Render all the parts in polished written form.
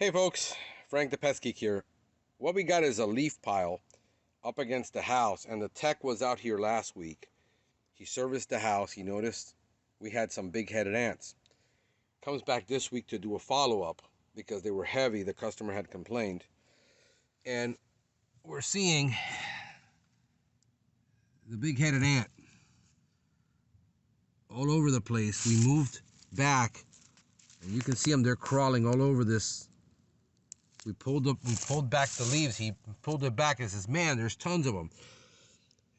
Hey folks, Frank the Pest Geek here. What we got is a leaf pile up against the house, and the tech was out here last week. He serviced the house. He noticed we had some big-headed ants. Comes back this week to do a follow-up because they were heavy. The customer had complained. And we're seeing the big-headed ant all over the place. We moved back, and you can see them. They're crawling all over this. We pulled back the leaves. He pulled it back and says, man, there's tons of them.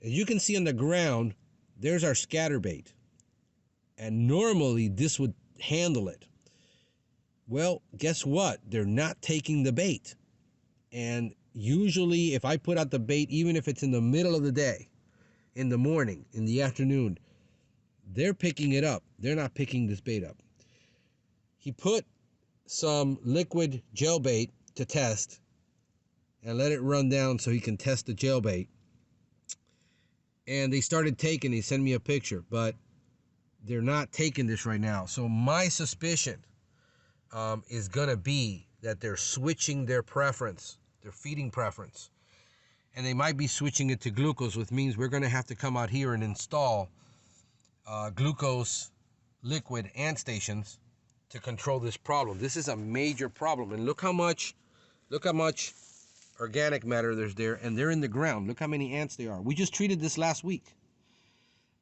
As you can see on the ground, there's our scatter bait. And normally this would handle it. Well, guess what? They're not taking the bait. And usually if I put out the bait, even if it's in the middle of the day, in the morning, in the afternoon, they're picking it up. They're not picking this bait up. He put some liquid gel bait to test and let it run down so he can test the gel bait. And they started taking, he sent me a picture, but they're not taking this right now. So my suspicion is going to be that they're switching their preference, their feeding preference. And they might be switching it to glucose, which means we're going to have to come out here and install glucose liquid ant stations to control this problem. This is a major problem. And look how much organic matter there's there, and they're in the ground. Look how many ants there are. We just treated this last week.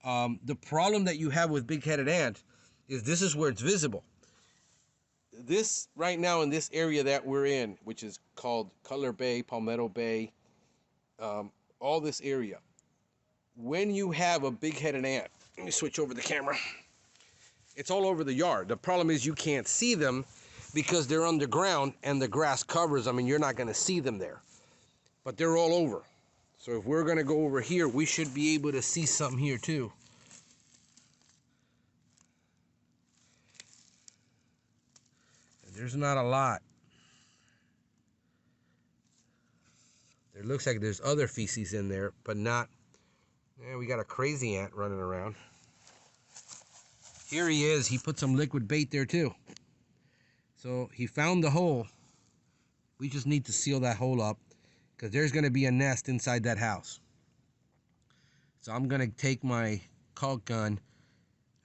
The problem that you have with big-headed ant is this is where it's visible. This right now in this area that we're in, which is called Cutler Bay, Palmetto Bay, all this area. When you have a big-headed ant, let me switch over the camera. It's all over the yard. The problem is you can't see them because they're underground and the grass covers them, and you're not going to see them there. But they're all over. So if we're going to go over here, we should be able to see something here too. And there's not a lot. There looks like there's other feces in there, but not. Yeah, we got a crazy ant running around. Here he is. He put some liquid bait there too. So he found the hole. We just need to seal that hole up because there's going to be a nest inside that house. So I'm going to take my caulk gun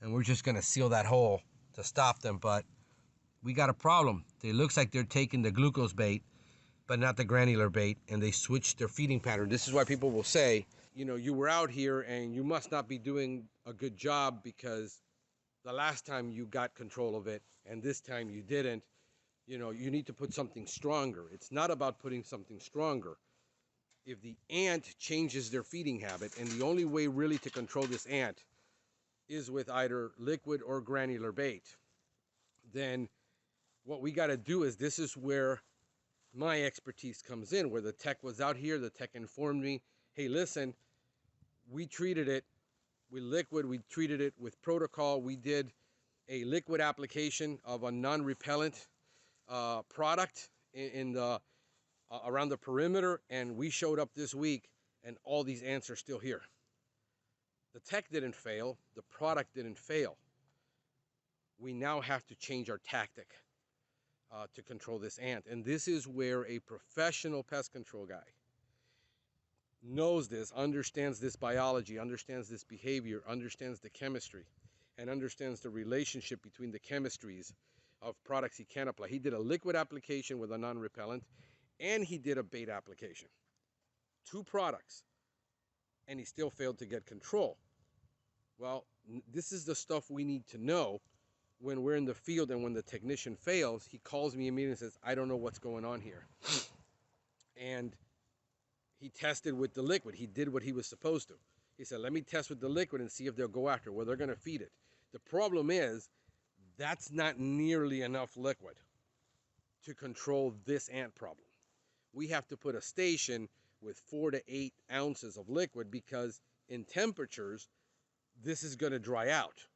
and we're just going to seal that hole to stop them. But we got a problem. It looks like they're taking the glucose bait, but not the granular bait, and they switched their feeding pattern. This is why people will say, you know, you were out here and you must not be doing a good job because the last time you got control of it and this time you didn't. You know, you need to put something stronger. It's not about putting something stronger. If the ant changes their feeding habit, and the only way really to control this ant is with either liquid or granular bait, then what we got to do is, this is where my expertise comes in, where the tech was out here. The tech informed me, hey, listen, we treated it with liquid. We treated it with protocol. We did a liquid application of a non-repellent product in the around the perimeter, and we showed up this week and all these ants are still here. The tech didn't fail, the product didn't fail. We now have to change our tactic to control this ant, and this is where a professional pest control guy knows this, understands this biology, understands this behavior, understands the chemistry, and understands the relationship between the chemistries of products he can apply. He did a liquid application with a non-repellent, and he did a bait application. 2 products, and he still failed to get control. Well, this is the stuff we need to know when we're in the field, and when the technician fails, he calls me immediately and says, I don't know what's going on here. And he tested with the liquid. He did what he was supposed to. He said, let me test with the liquid and see if they'll go after it. Well, they're going to feed it. The problem is, that's not nearly enough liquid to control this ant problem. We have to put a station with 4 to 8 ounces of liquid, because in temperatures, this is going to dry out.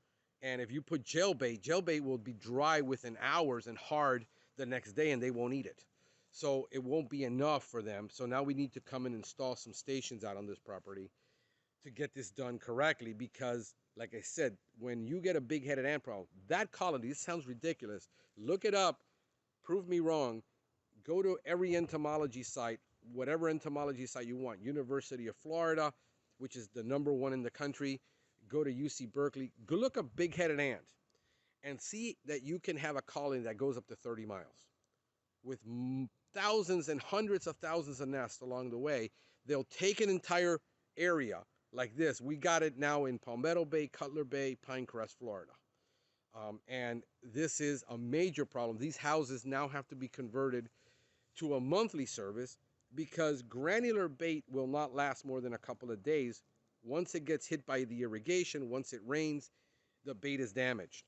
And if you put gel bait will be dry within hours and hard the next day, and they won't eat it. So it won't be enough for them. So now we need to come and install some stations out on this property to get this done correctly, because like I said, when you get a big-headed ant problem, that colony, this sounds ridiculous. Look it up, prove me wrong. Go to every entomology site, whatever entomology site you want. University of Florida, which is the #1 in the country. Go to UC Berkeley. Go look up big-headed ant and see that you can have a colony that goes up to 30 miles with thousands and hundreds of thousands of nests along the way. They'll take an entire area like this. We got it now in Palmetto Bay, Cutler Bay, Pinecrest, Florida. And this is a major problem. These houses now have to be converted to a monthly service because granular bait will not last more than a couple of days. Once it gets hit by the irrigation, once it rains, the bait is damaged.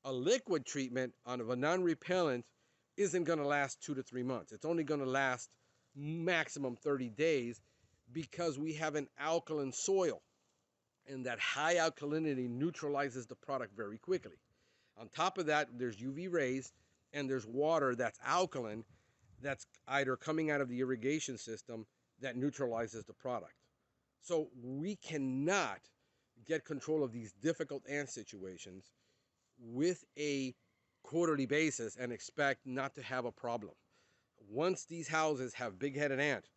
A liquid treatment on a non-repellent isn't going to last 2 to 3 months. It's only going to last maximum 30 days because we have an alkaline soil, and that high alkalinity neutralizes the product very quickly. On top of that, there's UV rays and there's water that's alkaline that's either coming out of the irrigation system that neutralizes the product. So we cannot get control of these difficult ant situations with a quarterly basis and expect not to have a problem. Once these houses have big-headed ant,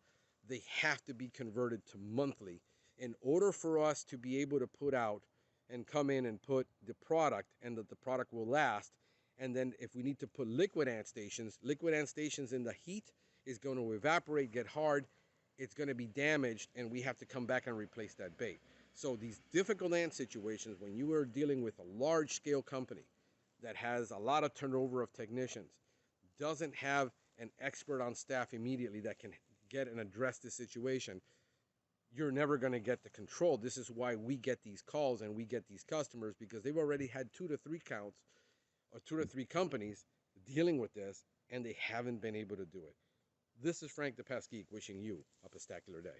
they have to be converted to monthly in order for us to be able to put out and come in and put the product, and that the product will last. And then if we need to put liquid ant stations in the heat is going to evaporate, get hard, it's going to be damaged, and we have to come back and replace that bait. So these difficult ant situations, when you are dealing with a large-scale company that has a lot of turnover of technicians, doesn't have an expert on staff immediately that can get and address the situation, you're never going to get the control. This is why we get these calls and we get these customers, because they've already had 2 to 3 counts or 2 to 3 companies dealing with this, and they haven't been able to do it. This is Frank the Pest Geek wishing you a pestacular day.